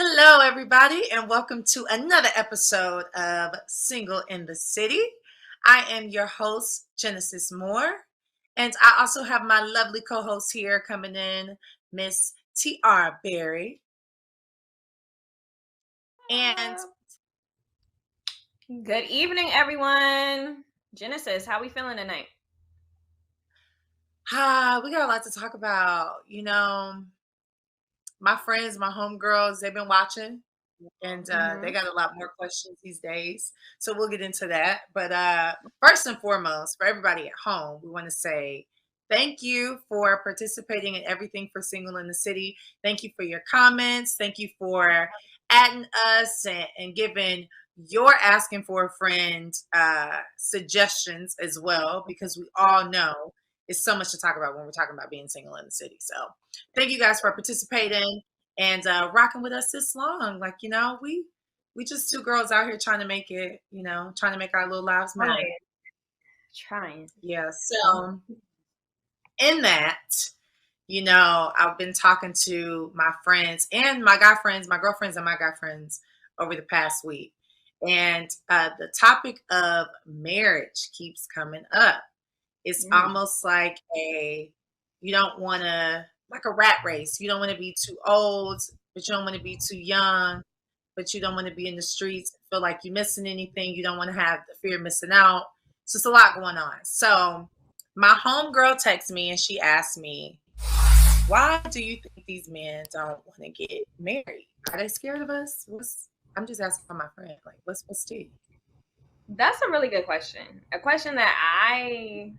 Hello, everybody, and welcome to another episode of Single in the City. I am your host, Genesis Moore, and I also have my lovely co host here coming in, Miss T.R. Berry. And Good evening, everyone. Genesis, how we feeling tonight? we got a lot to talk about. My friends, my homegirls, they've been watching. And they Mm-hmm. got a lot more questions these days. So we'll get into that. But first and foremost, for everybody at home, we want to say thank you for participating in everything for Single in the City. Thank you for your comments. Thank you for adding us and giving your asking for a friend suggestions as well, because we all know it's so much to talk about when we're talking about being single in the city. So thank you guys for participating and rocking with us this long. Like, we just two girls out here trying to make it, trying to make our little lives matter. Trying. Yeah. So in that, I've been talking to my friends and my guy friends, my girlfriends and my guy friends over the past week. And the topic of marriage keeps coming up. It's almost like you don't want to, like a rat race. You don't want to be too old, but you don't want to be too young, but you don't want to be in the streets, feel like you're missing anything. You don't want to have the fear of missing out. It's just a lot going on. So my homegirl texted me and she asked me, why do you think these men don't want to get married? Are they scared of us? I'm just asking my friend, like, what's tea? That's a really good question. A question that I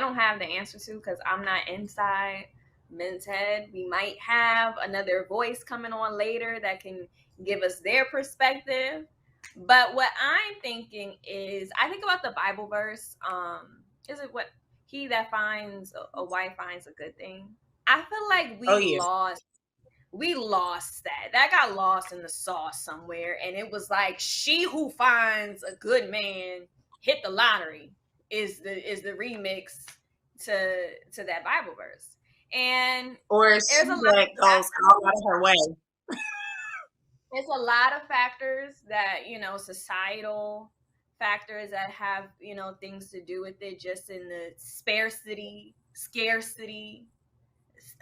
don't have the answer to because I'm not inside men's head. We might have another voice coming on later that can give us their perspective. But what I'm thinking is, I think about the Bible verse. Is it what he that finds a wife finds a good thing? I feel like Oh, yeah. we lost that. That got lost in the sauce somewhere. And it was like, she who finds a good man hit the lottery is the remix to that Bible verse. And Or there's she a lot that of goes all out of her way. there's a lot of factors that, societal factors that have, things to do with it, just in the scarcity,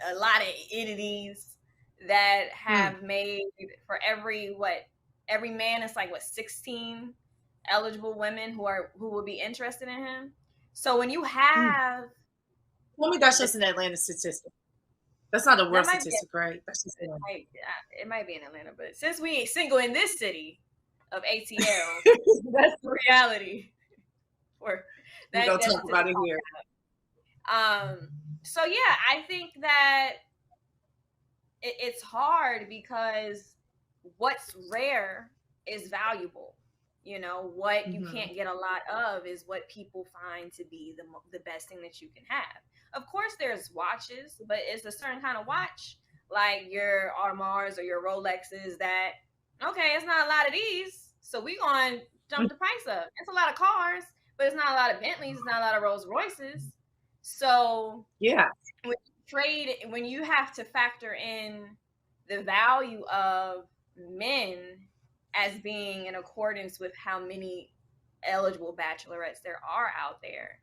a lot of entities that Hmm. have made, for every man is like, what, 16 eligible women who will be interested in him. So when you Hmm. have Tell me that's the just an Atlanta statistic. That's not a that world might be statistic, right? That's just it might be in Atlanta, but since we ain't single in this city of ATL, that's the reality. For we that gonna that talk about statistic. it here. So yeah, I think that it's hard because what's rare is valuable. What you Hmm. can't get a lot of is what people find to be the best thing that you can have. Of course, there's watches, but it's a certain kind of watch, like your Audemars or your Rolexes, that okay, it's not a lot of these, so we gonna jump the price up. It's a lot of cars, but it's not a lot of Bentleys, it's not a lot of Rolls Royces. So Yeah. when you have to factor in the value of men as being in accordance with how many eligible bachelorettes there are out there,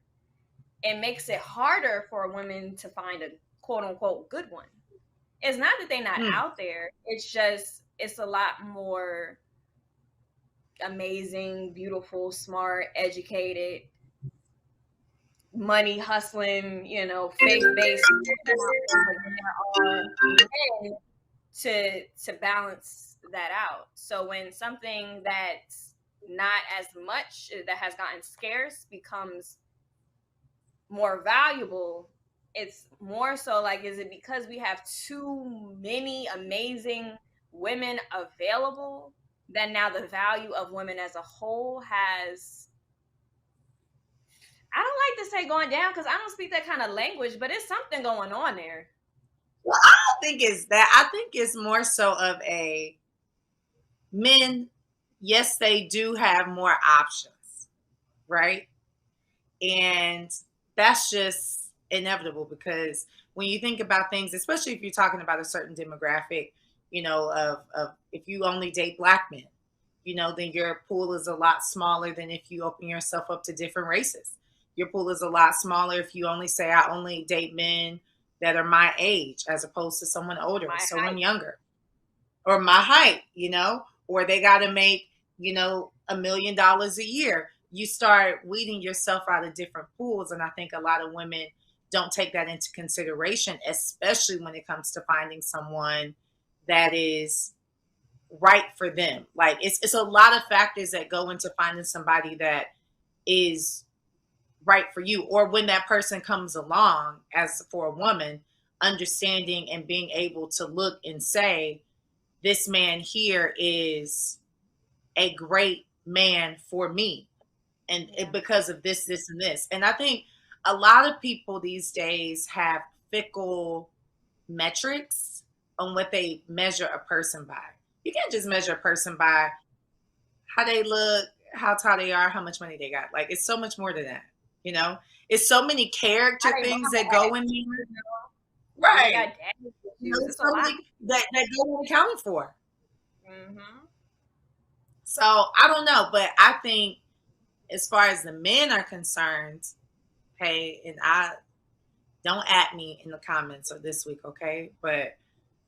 it makes it harder for women to find a quote unquote good one. It's not that they're not Hmm. out there, it's just it's a lot more amazing, beautiful, smart, educated, money hustling, faith based men to balance that out. So when something that's not as much, that has gotten scarce, becomes more valuable, it's more so like, is it because we have too many amazing women available that now the value of women as a whole has, I don't like to say going down because I don't speak that kind of language, but it's something going on there. Well, I don't think it's that. I think it's more so of a men, yes, they do have more options, right? And that's just inevitable because when you think about things, especially if you're talking about a certain demographic, of if you only date black men, then your pool is a lot smaller than if you open yourself up to different races. Your pool is a lot smaller if you only say, I only date men that are my age as opposed to someone older, My someone height. younger, or my height, or they got to make, $1 million a year. You start weeding yourself out of different pools. And I think a lot of women don't take that into consideration, especially when it comes to finding someone that is right for them. Like it's a lot of factors that go into finding somebody that is right for you, or when that person comes along, as for a woman, understanding and being able to look and say, this man here is a great man for me, and Yeah. because of this and this. And I think a lot of people these days have fickle metrics on what they measure a person by. You can't just measure a person by how they look, how tall they are, how much money they got. Like it's so much more than that. You know, it's so many How character they things that mama go in act, there. if they Right. got daddy issues, It's it's a so lot. many that go unaccounted for. Mm-hmm. So I don't know, but I think as far as the men are concerned, hey, and I don't at me in the comments of this week, okay? But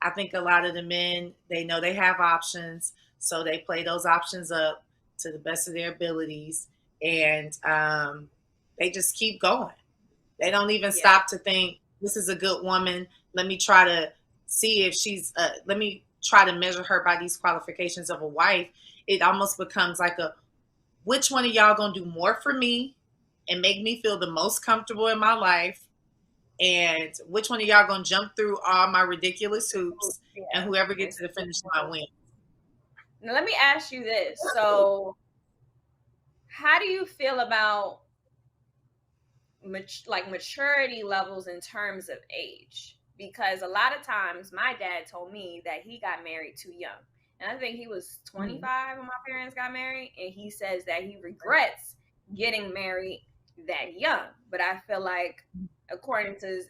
I think a lot of the men, they know they have options, so they play those options up to the best of their abilities, and they just keep going. They don't even Yeah. stop to think, this is a good woman. Let me try to see if let me try to measure her by these qualifications of a wife. It almost becomes like which one of y'all gonna do more for me and make me feel the most comfortable in my life? And which one of y'all gonna jump through all my ridiculous hoops, Yeah. and whoever gets It's, to the finish line wins? now let me ask you this. So how do you feel about maturity levels in terms of age? Because a lot of times my dad told me that he got married too young. And I think he was Mhm. 25 when my parents got married. And he says that he regrets getting married that young. But I feel like, according to,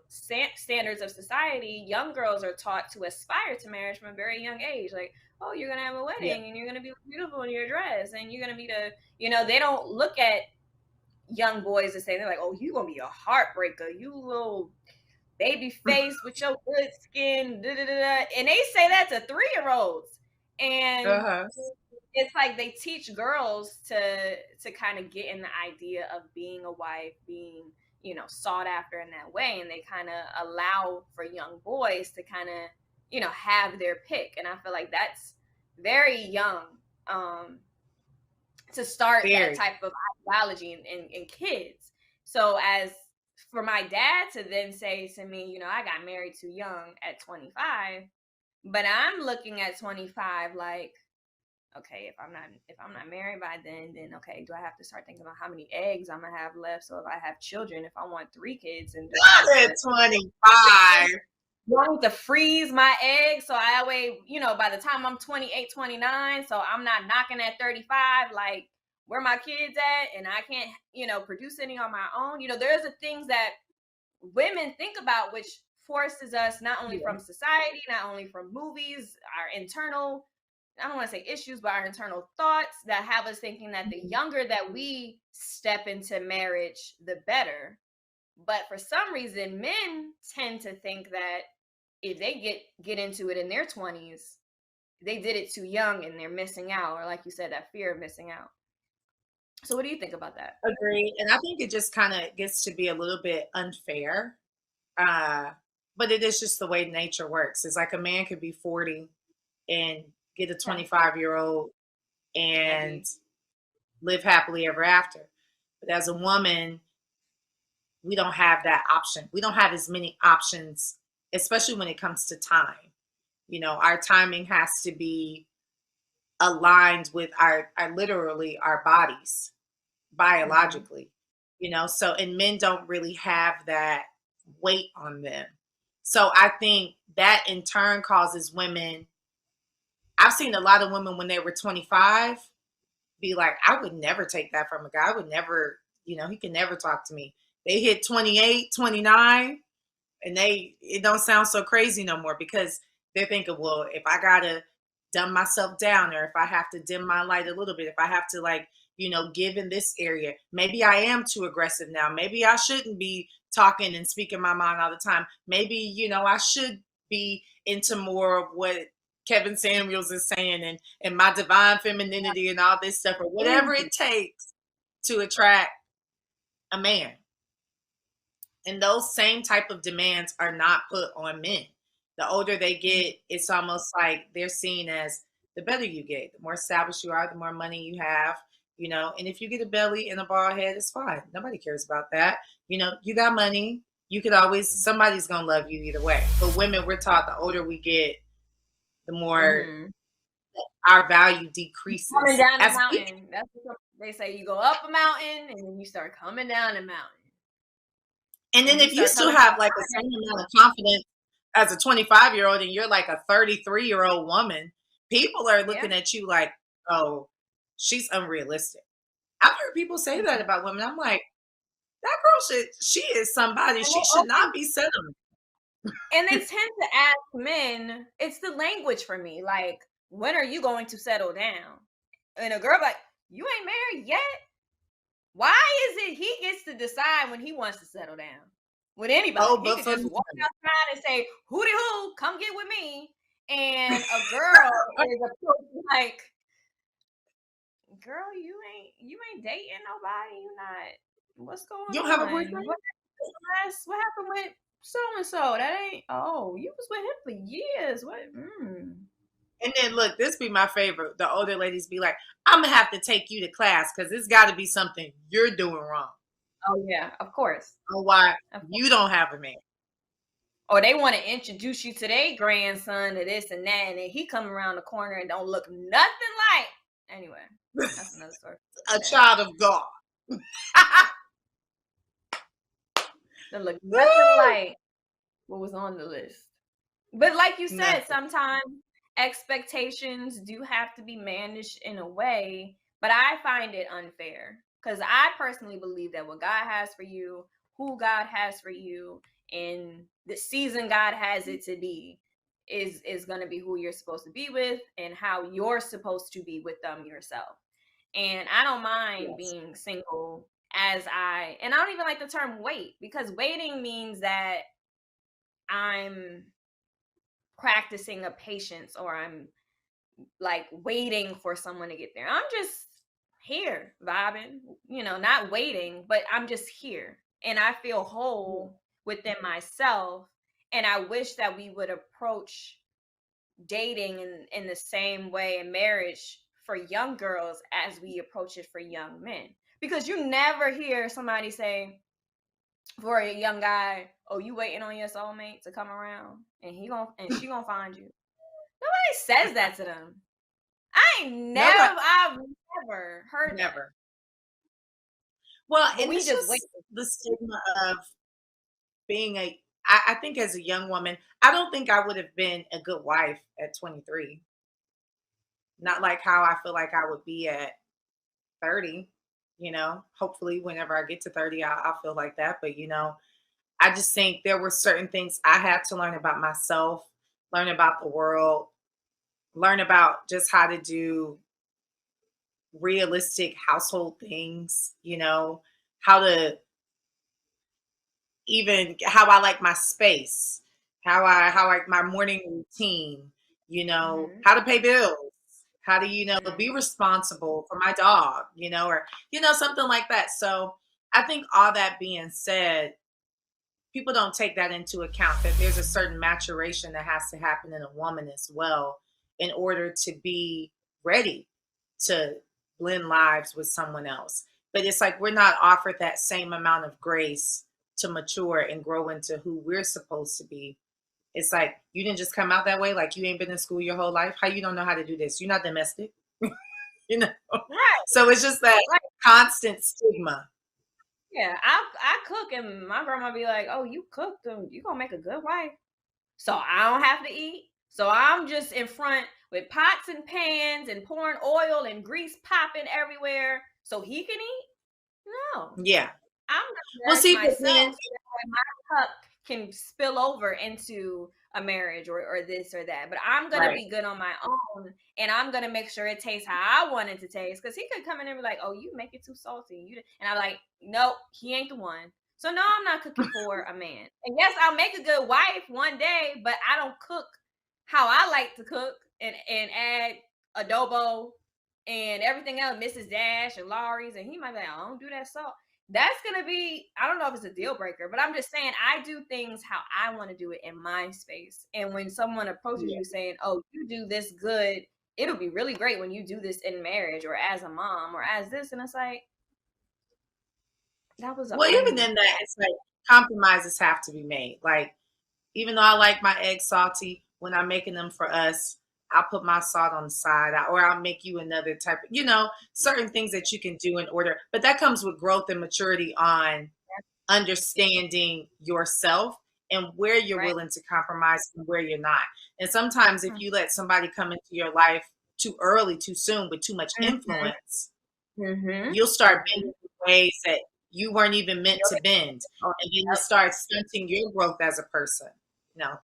standards of society, young girls are taught to aspire to marriage from a very young age. Like, oh, you're going to have a Yeah. wedding and you're going to be beautiful in your dress and you're going to be they don't look at young boys to say, they're like, oh, you gonna be a heartbreaker, you little baby face with your good skin, da, da, da, da. And they say that to 3-year-olds. And Uh-huh. it's like they teach girls to kind of get in the idea of being a wife, being sought after in that way, and they kind of allow for young boys to kind of have their pick. And I feel like that's very young, to start that Very. type of ideology in kids. So as for my dad to then say to me, I got married too young at 25, but I'm looking at 25 like, okay, if I'm not married by then okay, do I have to start thinking about how many eggs I'm gonna have left? So if I have children, if I want 3 kids, and do I Not need at to 25. wanting to freeze my eggs so I weigh, by the time I'm 28, 29, so I'm not knocking at 35, like where my kids at, and I can't, produce any on my own. There's the things that women think about, which forces us not only Yeah. from society, not only from movies, our internal, I don't want to say issues, but our internal thoughts that have us thinking that the younger that we step into marriage, the better. But for some reason, men tend to think that if they get into it in their 20s, they did it too young and they're missing out, or like you said, that fear of missing out. So what do you think about that? Agreed. And I think it just kind of gets to be a little bit unfair. Uh, but it is just the way nature works. It's like a man could be 40 and get a Yeah. 25-year-old and Agreed. live happily ever after. But as a woman, we don't have that option. We don't have as many options, especially when it comes to time. Our timing has to be aligned with our literally our bodies Mm-hmm. biologically. So and men don't really have that weight on them. So I think that in turn causes women. I've seen a lot of women when they were 25 be like, I would never take that from a guy. I would never, he can never talk to me. They hit 28, 29, and it don't sound so crazy no more because they're thinking, well, if I gotta dumb myself down, or if I have to dim my light a little bit, if I have to like, give in this area, maybe I am too aggressive now. Maybe I shouldn't be talking and speaking my mind all the time. Maybe, I should be into more of what Kevin Samuels is saying, and my divine femininity and all this stuff, or whatever it takes to attract a man. And those same type of demands are not put on men. The older they get, it's almost like they're seen as, the better you get, the more established you are, the more money you have, and if you get a belly and a bald head, it's fine. Nobody cares about that. You got money, you could always, somebody's gonna love you either way. But women, we're taught the older we get, the more our value decreases. Coming down the mountain. That's what they say. You go up a mountain and then you start coming down a mountain. And then if you still have like the same amount of confidence as a 25-year-old and you're like a 33-year-old woman, people are looking at you like, oh, she's unrealistic. I've heard people say that about women. I'm like, that girl she is somebody. She should not be settling. And they tend to ask men, it's the language for me, like, when are you going to settle down? And a girl like, you ain't married yet? Why is it he gets to decide when he wants to settle down with anybody? He could just walk outside and say, hooty hoo, come get with me. And a girl is like, girl, you ain't dating nobody. You not. What's going on? You don't have a boyfriend? What happened with so and so? That ain't. Oh, you was with him for years. What? And then look, this be my favorite. The older ladies be like, I'm gonna have to take you to class because it's got to be something you're doing wrong. Oh yeah, of course. Or why you don't have a man. Or they want to introduce you to their grandson to this and that, and then he come around the corner and don't look nothing like. Anyway, that's another story. A child of God. Don't look nothing like what was on the list. But like you said, sometimes expectations do have to be managed in a way, but I find it unfair because I personally believe that what God has for you, who God has for you, and the season God has it to be is going to be who you're supposed to be with and how you're supposed to be with them yourself. And I don't mind being single and I don't even like the term wait, because waiting means that I'm practicing a patience or I'm like waiting for someone to get there. I'm just here vibing, not waiting, but I'm just here and I feel whole within myself. And I wish that we would approach dating in the same way in marriage for young girls as we approach it for young men, because you never hear somebody say for a young guy, oh, you waiting on your soulmate to come around and she gonna find you. Nobody says that to them. I've never heard that. Well, and it's just the stigma of being I think as a young woman, I don't think I would have been a good wife at 23. Not like how I feel like I would be at 30, hopefully whenever I get to 30, I'll feel like that. But, I just think there were certain things I had to learn about myself, learn about the world, learn about just how to do realistic household things, how to even how I like my space, how I like my morning routine, how to pay bills, how to, be responsible for my dog, or, something like that. So I think all that being said, people don't take that into account, that there's a certain maturation that has to happen in a woman as well in order to be ready to blend lives with someone else. But it's like we're not offered that same amount of grace to mature and grow into who we're supposed to be. It's like, you didn't just come out that way. Like, you ain't been in school your whole life. How you don't know how to do this? You're not domestic, Right. So it's just that constant stigma. Yeah, I cook and my grandma be like, oh, you cooked them, you gonna make a good wife. So I don't have to eat. So I'm just in front with pots and pans and pouring oil and grease popping everywhere so he can eat. No. Yeah. I'm gonna myself so that my cup can spill over into a marriage or this or that, but I'm gonna be good on my own, and I'm gonna make sure it tastes how I want it to taste. Because he could come in and be like, "Oh, you make it too salty," and I'm like, "Nope, he ain't the one." So no, I'm not cooking for a man. And yes, I'll make a good wife one day, but I don't cook how I like to cook and add adobo and everything else, Mrs. Dash and Laurie's, and he might be like, "I don't do that salt." That's gonna be, I don't know if it's a deal breaker, but I'm just saying I do things how I want to do it in my space. And when someone approaches you saying, "Oh, you do this good, it'll be really great when you do this in marriage or as a mom or as this," and it's like, that was well, even in that, it's like compromises have to be made. Like, even though I like my eggs salty, when I'm making them for us, I'll put my salt on the side, or I'll make you another type of, certain things that you can do in order. But that comes with growth and maturity on understanding yourself and where you're willing to compromise and where you're not. And sometimes if you let somebody come into your life too early, too soon, with too much influence, you'll start bending ways that you weren't even meant to bend. And then you start stunting your growth as a person. No.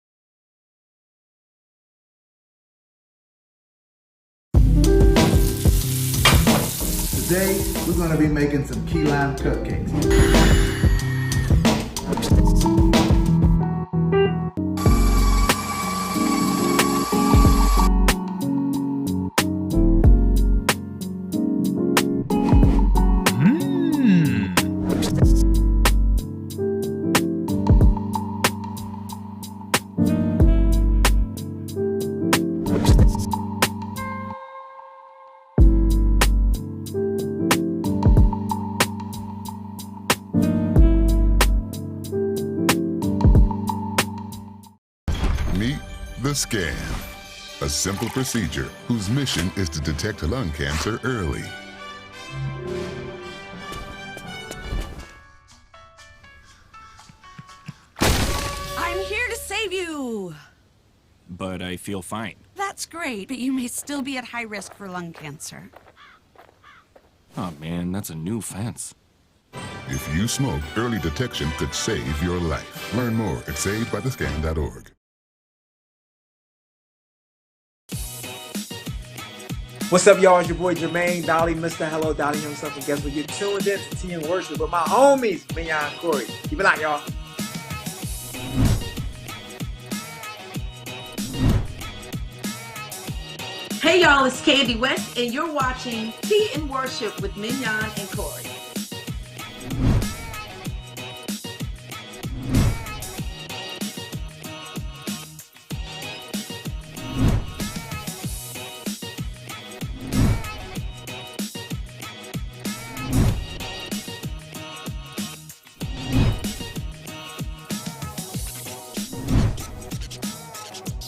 Today, we're going to be making some key lime cupcakes. The Scan, a simple procedure whose mission is to detect lung cancer early. I'm here to save you! But I feel fine. That's great, but you may still be at high risk for lung cancer. Oh man, that's a new fence. If you smoke, early detection could save your life. Learn more at savedbythescan.org. What's up, y'all? It's your boy Jermaine Dolly, Mr. Hello Dolly himself, and guess what? You're tuned in to Tea and Worship with my homies, Mignon and Corey. Keep it out, y'all. Hey, y'all, it's Candy West, and you're watching Tea and Worship with Mignon and Corey.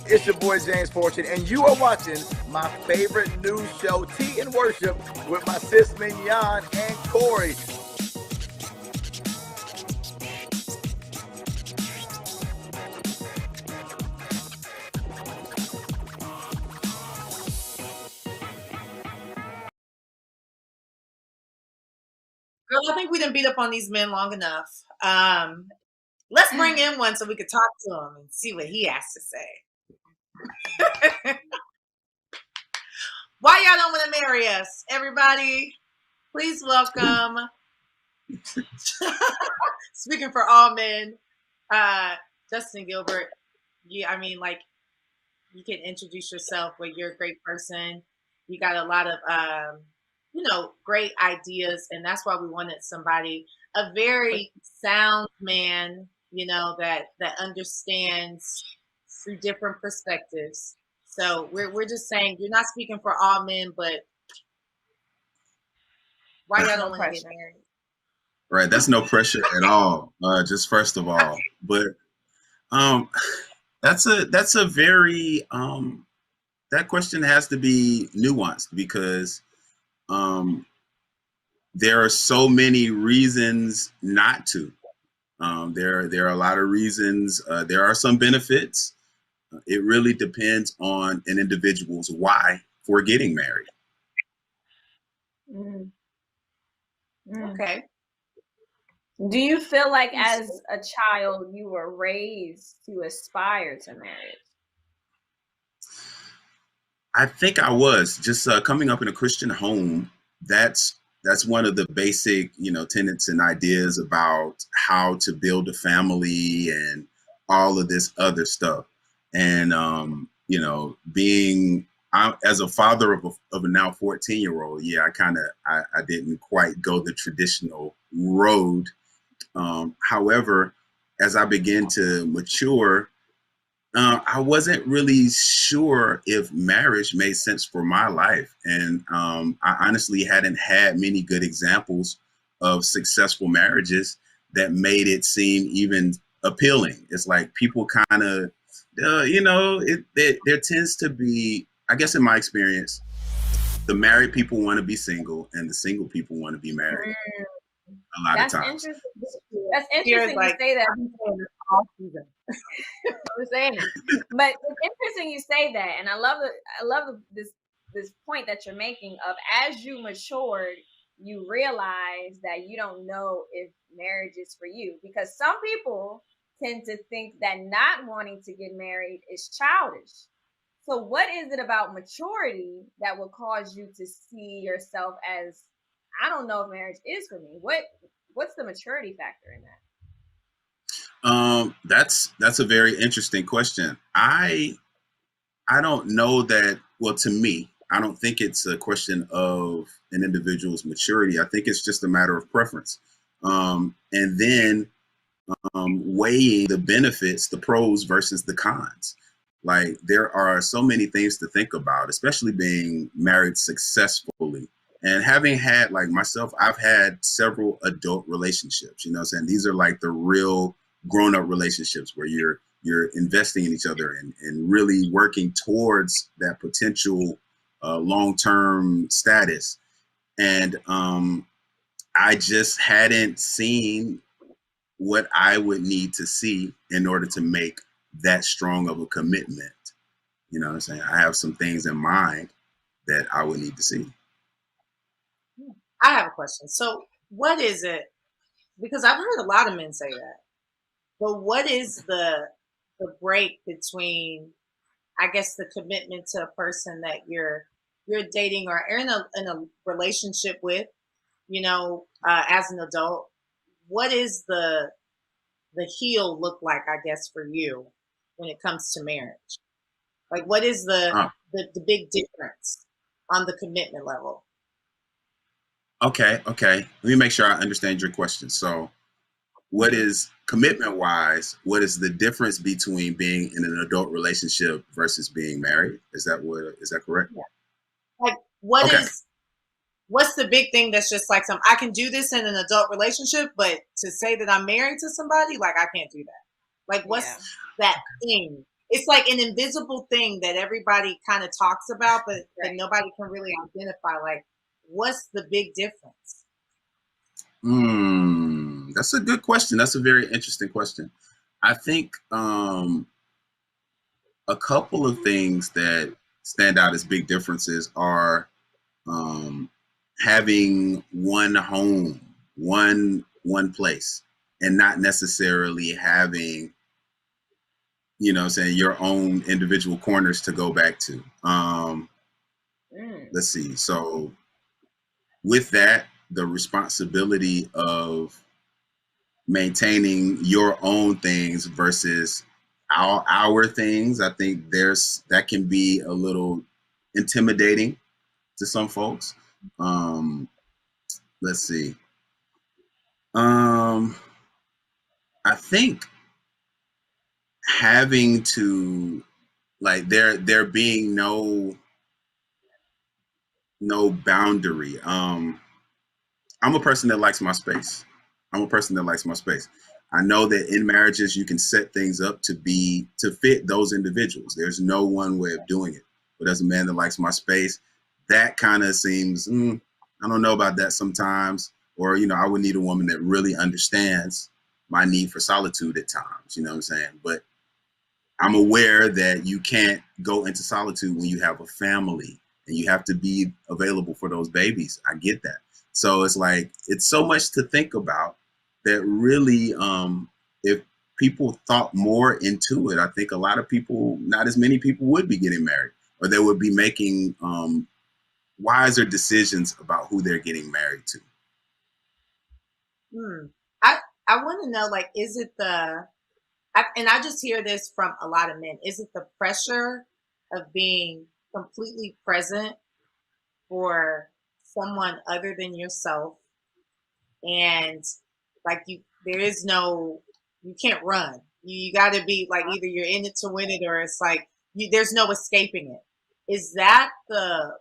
It's your boy James Fortune, and you are watching my favorite news show, Tea and Worship, with my sis Mignon and Corey. Girl, I think we didn't beat up on these men long enough. Let's bring in one so we could talk to him and see what he has to say. Why y'all don't want to marry us? Everybody, please welcome, speaking for all men, Justin Gilbert. Yeah, I mean, like, you can introduce yourself, but you're a great person. You got a lot of, great ideas, and that's why we wanted somebody, a very sound man, that understands through different perspectives. So we're just saying, you're not speaking for all men, but why y'all don't want to get married? Right, that's no pressure at all. Just first of all, but that's a very that question has to be nuanced because there are so many reasons not to. There are a lot of reasons. There are some benefits. It really depends on an individual's why for getting married. Okay. Do you feel like as a child you were raised to aspire to marriage? I think I was just coming up in a Christian home. That's one of the basic, tenets and ideas about how to build a family and all of this other stuff. And being as a father of a now 14-year-old, yeah, I didn't quite go the traditional road. However, as I began to mature, I wasn't really sure if marriage made sense for my life. And I honestly hadn't had many good examples of successful marriages that made it seem even appealing. It's like people kind of, there tends to be, I guess in my experience, the married people want to be single and the single people want to be married. A lot of times. That's interesting to say that. I'm saying it. But it's interesting you say that, and I love this point that you're making of as you matured, you realize that you don't know if marriage is for you, because some people tend to think that not wanting to get married is childish. So what is it about maturity that will cause you to see yourself as, I don't know if marriage is for me? What's the maturity factor in that? That's a very interesting question. I don't know that. Well, to me, I don't think it's a question of an individual's maturity. I think it's just a matter of preference. And then weighing the benefits, the pros versus the cons. Like there are so many things to think about, especially being married successfully. And having had, like myself, I've had several adult relationships, these are like the real grown-up relationships where you're investing in each other and really working towards that potential long-term status. And I just hadn't seen what I would need to see in order to make that strong of a commitment. You know what I'm saying? I have some things in mind that I would need to see. I have a question. So what is it? Because I've heard a lot of men say that. But what is the break between, I guess, the commitment to a person that you're dating or in a relationship with, as an adult? What is the heel look like, I guess, for you when it comes to marriage? Like, what is the big difference on the commitment level? Okay. Let me make sure I understand your question. So what is commitment-wise, what is the difference between being in an adult relationship versus being married? Is that correct? Yeah. Like, what's the big thing that's just like I can do this in an adult relationship, but to say that I'm married to somebody, like I can't do that. Like, what's that thing? It's like an invisible thing that everybody kind of talks about, but that nobody can really identify. Like, what's the big difference? That's a good question. That's a very interesting question. I think a couple of things that stand out as big differences are having one home, one place, and not necessarily having, your own individual corners to go back to. Let's see. So with that, the responsibility of maintaining your own things versus our things, I think that can be a little intimidating to some folks. Let's see. I think having to, like, there being no boundary. I'm a person that likes my space. I know that in marriages, you can set things up to fit those individuals. There's no one way of doing it. But as a man that likes my space, that kind of seems, I don't know about that sometimes. Or, I would need a woman that really understands my need for solitude at times, you know what I'm saying? But I'm aware that you can't go into solitude when you have a family and you have to be available for those babies. I get that. So it's like, it's so much to think about that really, if people thought more into it, I think a lot of people, not as many people would be getting married, or they would be making wiser decisions about who they're getting married to. I want to know, like, is it and I just hear this from a lot of men, is it the pressure of being completely present for someone other than yourself? And like there is no, you can't run. You got to be like, either you're in it to win it, or it's like there's no escaping it. Is that the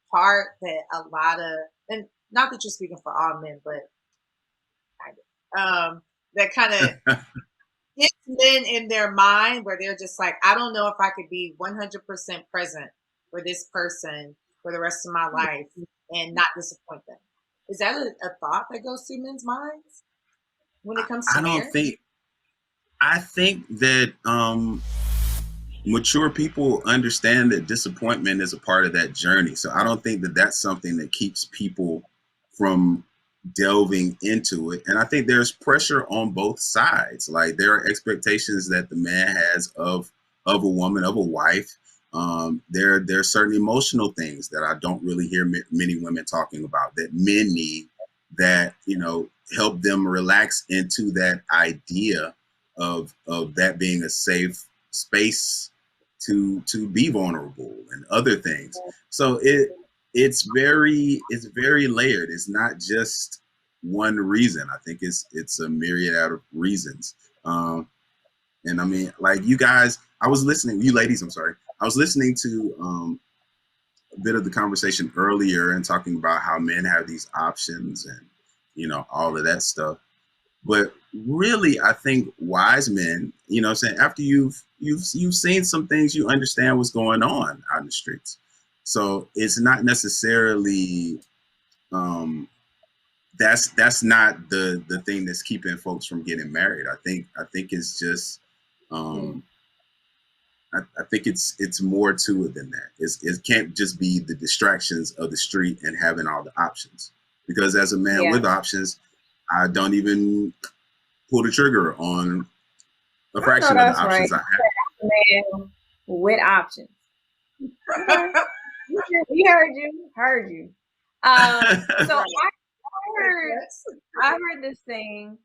part that a lot of, and not that you're speaking for all men, but that kind of hits men in their mind, where they're just like, I don't know if I could be 100% present for this person for the rest of my life and not disappoint them? Is that a thought that goes through men's minds when it comes to marriage? I think that mature people understand that disappointment is a part of that journey. So I don't think that that's something that keeps people from delving into it. And I think there's pressure on both sides. Like, there are expectations that the man has of a woman, of a wife. There are certain emotional things that I don't really hear many women talking about, that men need, that, you know, help them relax into that idea of that being a safe space to be vulnerable and other things. So it's very layered. It's not just one reason. I think it's a myriad of reasons. And I mean, like, you guys, you ladies, I'm sorry. I was listening to a bit of the conversation earlier and talking about how men have these options and, you know, all of that stuff. But really, I think wise men, you know what I'm saying, after you've seen some things, you understand what's going on out in the streets. So it's not necessarily that's not the thing that's keeping folks from getting married. I think it's just I think it's more to it than that. It can't just be the distractions of the street and having all the options. Because as a man with options, I don't even pull the trigger on a fraction of the options I have. Man with options. We heard you. So I heard this thing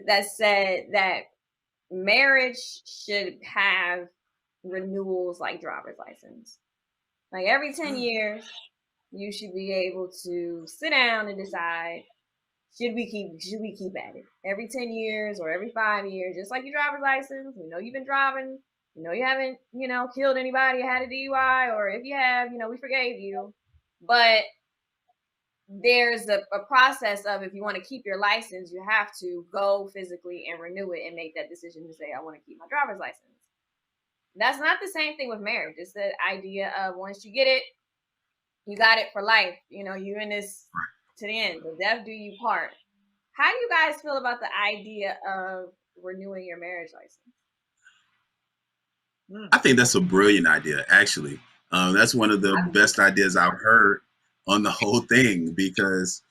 that said that marriage should have renewals like driver's license. Like, every 10 years, you should be able to sit down and decide, should we keep at it every 10 years or every 5 years, just like your driver's license. We know you've been driving, you know you haven't, you know, killed anybody or had a DUI, or if you have, you know, we forgave you. But there's a process of, if you want to keep your license, you have to go physically and renew it and make that decision to say, I want to keep my driver's license. That's not the same thing with marriage. It's the idea of, once you get it, you got it for life. You know, you're in this to the end. The death do you part. How do you guys feel about the idea of renewing your marriage license? I think that's a brilliant idea, actually. That's one of the best ideas I've heard on the whole thing, because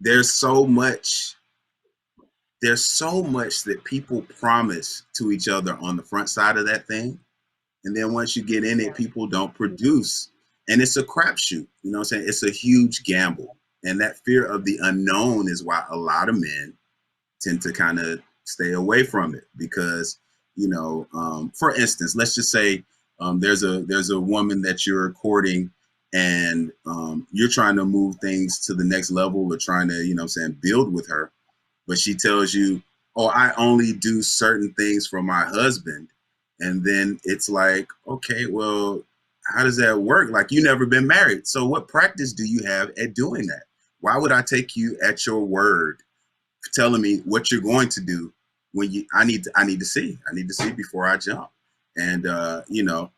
there's so much that people promise to each other on the front side of that thing. And then once you get in it, people don't produce. And it's a crapshoot. You know what I'm saying? It's a huge gamble. And that fear of the unknown is why a lot of men tend to kind of stay away from it. Because, you know, for instance, let's just say there's a woman that you're courting, and you're trying to move things to the next level, or trying to, you know what I'm saying, build with her. But she tells you, oh, I only do certain things for my husband. And then it's like, okay, well, how does that work? Like, you never been married. So what practice do you have at doing that? Why would I take you at your word for telling me what you're going to do when I need to see before I jump? And, you know,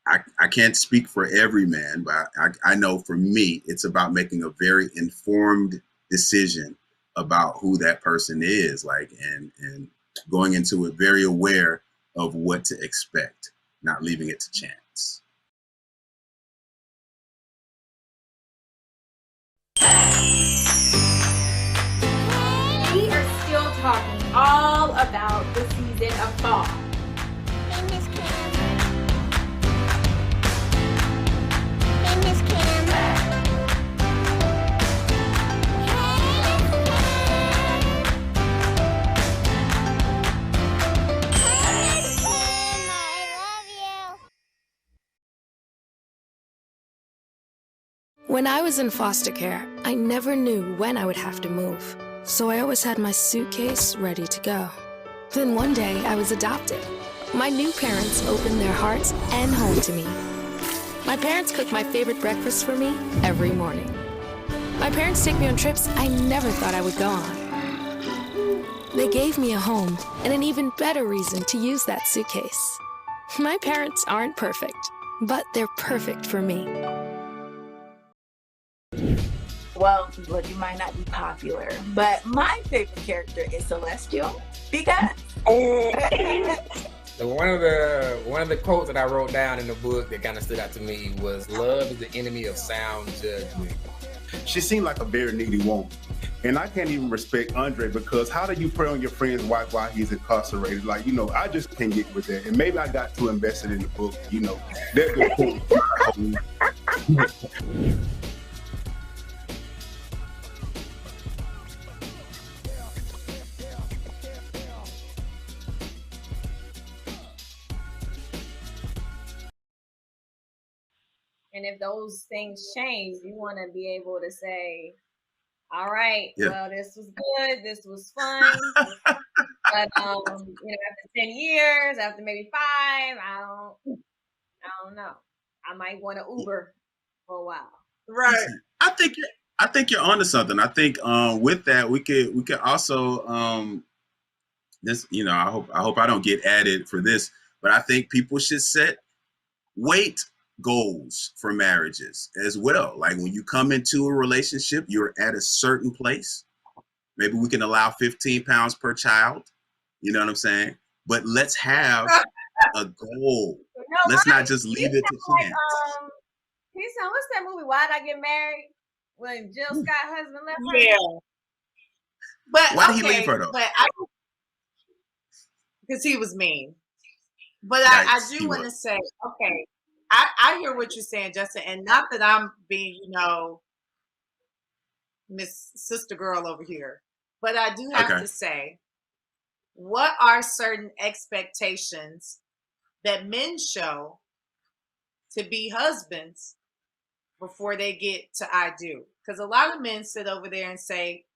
I can't speak for every man, but I know for me, it's about making a very informed decision about who that person is, like, and going into it very aware of what to expect, not leaving it to chance. talking all about the season of fall. Hey, Miss Cam. Hey, Miss Cam. Hey, Miss Cam, I love you. When I was in foster care, I never knew when I would have to move, so I always had my suitcase ready to go. Then one day, I was adopted. My new parents opened their hearts and home to me. My parents cook my favorite breakfast for me every morning. My parents take me on trips I never thought I would go on. They gave me a home and an even better reason to use that suitcase. My parents aren't perfect, but they're perfect for me. Well, look, you might not be popular, but my favorite character is Celestial because one of the quotes that I wrote down in the book that kind of stood out to me was, "Love is the enemy of sound judgment." She seemed like a very needy woman. And I can't even respect Andre because how do you prey on your friend's wife while he's incarcerated? Like, I just can't get with that. And maybe I got too invested in the book, That's the point. And if those things change, you want to be able to say, all right, well, this was good, this was fun. But after 10 years, after maybe 5, I don't know. I might want to Uber for a while. Right. I think you're onto something. I think with that we could also this, I hope I don't get added for this, but I think people should set weight goals for marriages as well. Like when you come into a relationship, you're at a certain place. Maybe we can allow 15 pounds per child. You know what I'm saying? But let's have a goal. Let's not just leave it to chance. What's that movie? Why'd I Get Married? When Jill Scott's husband left her. Yeah. But why did he leave her though? Because he was mean. But I do want to say, okay, I hear what you're saying, Justin, and not that I'm being, Miss Sister Girl over here, but I do have to say, what are certain expectations that men show to be husbands before they get to I do? Because a lot of men sit over there and say,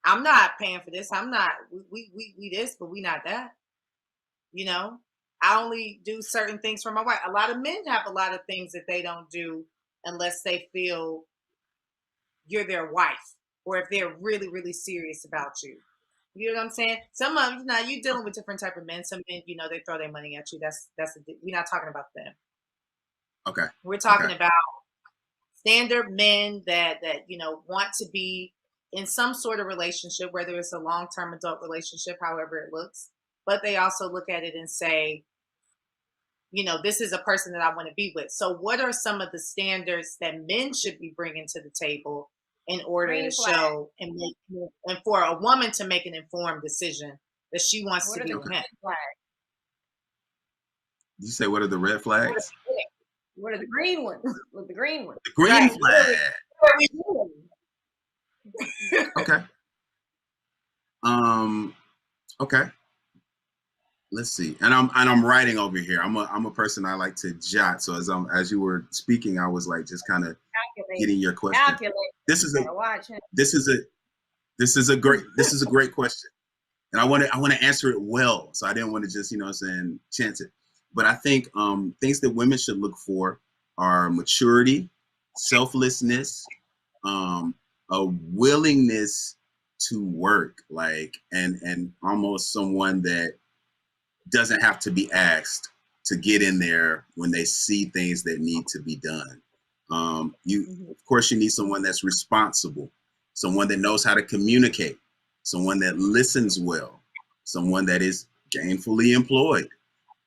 I'm not paying for this. I'm not, we this, but we not that. I only do certain things for my wife. A lot of men have a lot of things that they don't do unless they feel you're their wife or if they're really, really serious about you. You know what I'm saying? Some of you're dealing with different type of men. Some men, they throw their money at you. We're not talking about them. Okay. We're talking about standard men that want to be in some sort of relationship, whether it's a long-term adult relationship, however it looks. But they also look at it and say, this is a person that I want to be with. So what are some of the standards that men should be bringing to the table in order to show and for a woman to make an informed decision that she wants to be with him? You say, what are the red flags? What are the green ones? With the green ones. The green flag. Okay. Okay. Let's see. And I'm writing over here. I'm a person I like to jot. So as you were speaking, I was like just kind of getting your question. This is a great question. And I want to answer it well. So I didn't want to just, chance it. But I think things that women should look for are maturity, selflessness, a willingness to work, and almost someone that doesn't have to be asked to get in there when they see things that need to be done. Of course, you need someone that's responsible, someone that knows how to communicate, someone that listens well, someone that is gainfully employed,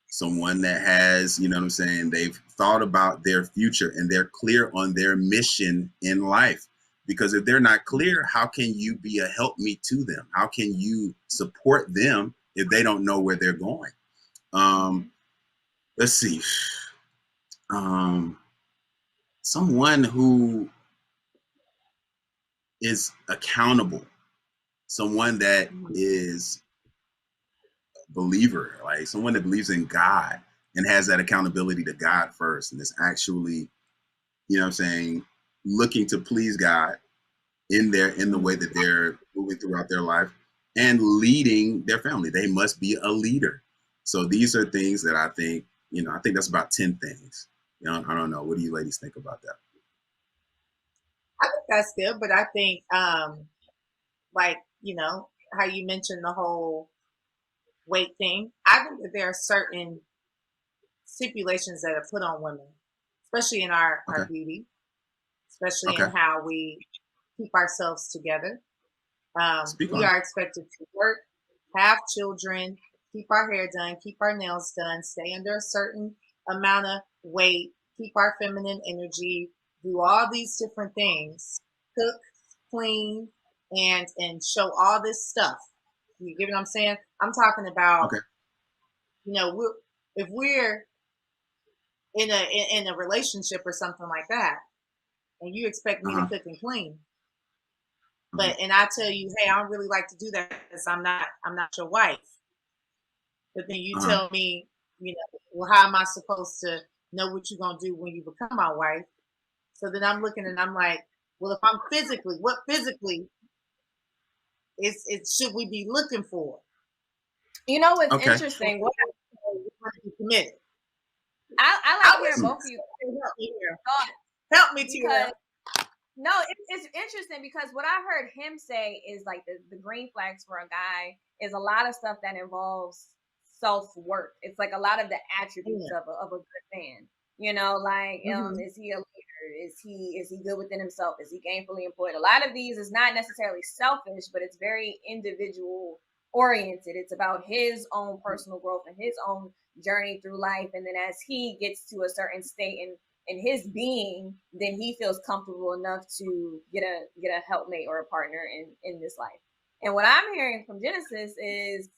someone that has, they've thought about their future and they're clear on their mission in life. Because if they're not clear, how can you be a helpmeet to them? How can you support them if they don't know where they're going? Let's see. Someone who is accountable, someone that is a believer, like someone that believes in God and has that accountability to God first, and is actually, you know what I'm saying, looking to please God in the way that they're moving throughout their life and leading their family. They must be a leader. So these are things that I think, you know, I think that's about 10 things. You know, I don't know. What do you ladies think about that? I think that's good, but I think, like, you know, how you mentioned the whole weight thing. I think that there are certain stipulations that are put on women, especially in our beauty, especially in how we keep ourselves together. We are expected to work, have children, keep our hair done, keep our nails done, stay under a certain amount of weight, keep our feminine energy, do all these different things, cook, clean, and show all this stuff. You get what I'm saying? I'm talking about, you know, if we're in a relationship or something like that, and you expect me to cook and clean, and I tell you, hey, I don't really like to do that because I'm not your wife. But then you tell me, you know, well, how am I supposed to know what you're gonna do when you become my wife? So then I'm looking and I'm like, well, if I'm physically, what physically should we be looking for? You know what's interesting? What committed. I like hearing both of you. Help me, Tia. No, it's interesting because what I heard him say is like the green flags for a guy is a lot of stuff that involves self-worth. It's like a lot of the attributes of a good man. You know, like is he a leader? Is he good within himself? Is he gainfully employed? A lot of these is not necessarily selfish, but it's very individual oriented. It's about his own personal growth and his own journey through life. And then as he gets to a certain state in his being, then he feels comfortable enough to get a helpmate or a partner in this life. And what I'm hearing from Genesis is,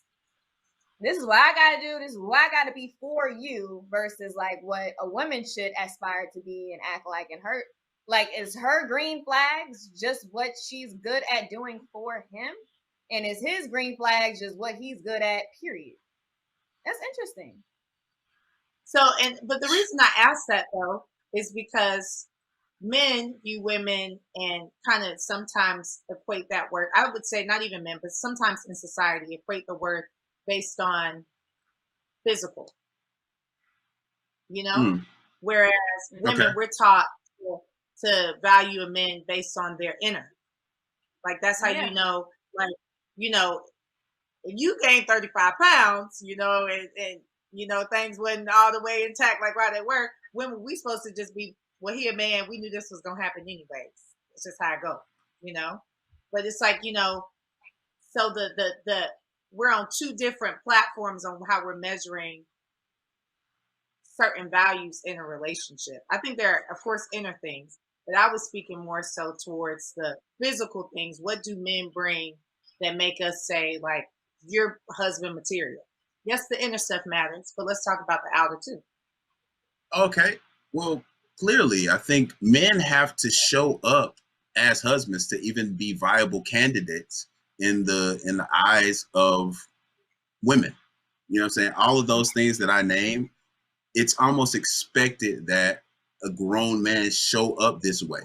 this is what I got to do. This is what I got to be for you versus like what a woman should aspire to be and act like. And her, like, is her green flags just what she's good at doing for him? And is his green flags just what he's good at, period? That's interesting. So, but the reason I asked that though is because men view women and kind of sometimes equate that word. I would say not even men, but sometimes in society equate the word based on physical, you know, whereas women, we're taught to value a man based on their inner. Like, that's how you know, like, you know, if you gain 35 pounds, you know, and you know, things wasn't all the way intact like right at work, when were we supposed to just be, well, he a man, we knew this was going to happen anyways. It's just how it goes, you know? But it's like, you know, so the we're on two different platforms on how we're measuring certain values in a relationship. I think there are, of course, inner things, but I was speaking more so towards the physical things. What do men bring that make us say, like, you're husband material? Yes, the inner stuff matters, but let's talk about the outer too. Okay. Well, clearly, I think men have to show up as husbands to even be viable candidates in the eyes of women. You know what I'm saying? All of those things that I named, it's almost expected that a grown man show up this way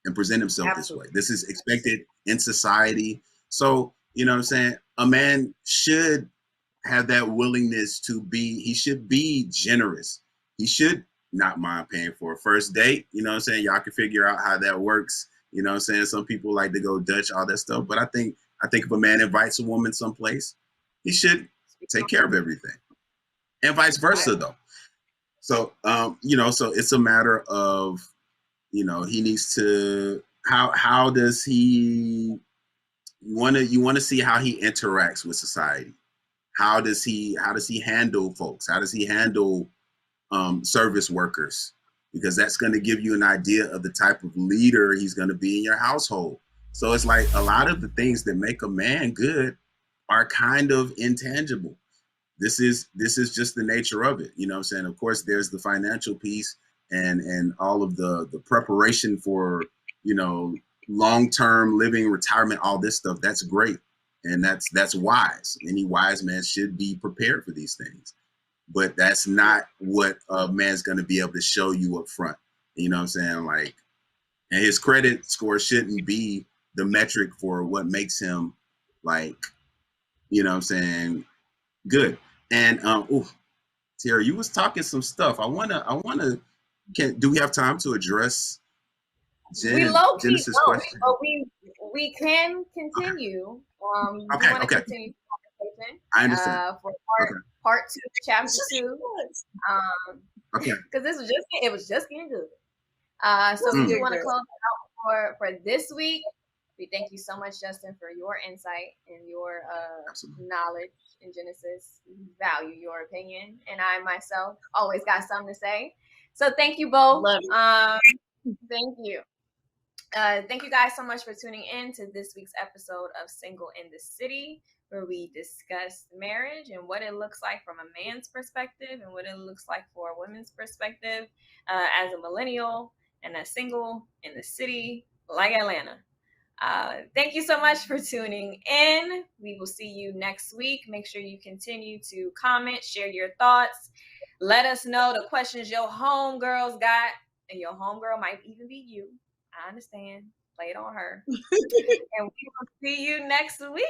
and present himself this way. This is expected in society. So, you know what I'm saying? A man should have that willingness to be, he should be generous. He should not mind paying for a first date. You know what I'm saying? Y'all can figure out how that works. You know what I'm saying? Some people like to go Dutch, all that stuff. But I think if a man invites a woman someplace, he should take care of everything, and vice versa though. So, you know, so it's a matter of, you know, he needs to, how does he you want to see how he interacts with society. How does he handle folks? How does he handle service workers? because that's going to give you an idea of the type of leader he's going to be in your household. So it's like a lot of the things that make a man good are kind of intangible. This is just the nature of it. You know what I'm saying? Of course, there's the financial piece and all of the preparation for, you know, long-term living, retirement, all this stuff. That's great. And that's wise. Any wise man should be prepared for these things. But that's not what a man's going to be able to show you up front. You know what I'm saying? Like, and his credit score shouldn't be the metric for what makes him, like, you know what I'm saying, good. And Tara, you was talking some stuff. I wanna do we have time to address Genesis' question? But we can continue. Okay. Continue the conversation. I understand. For part 2, chapter 2. Okay. Because it was just getting good. So we do want to close it out for this week. We thank you so much, Justin, for your insight and your knowledge in Genesis. We value your opinion, and I myself always got something to say. So thank you both. Thank you. Thank you guys so much for tuning in to this week's episode of Single in the City, where we discuss marriage and what it looks like from a man's perspective and what it looks like for a woman's perspective as a millennial and a single in the city like Atlanta. Thank you so much for tuning in. We will see you next week. Make sure you continue to comment, share your thoughts. Let us know the questions your homegirls got. And your homegirl might even be you. I understand. Play it on her. And we will see you next week.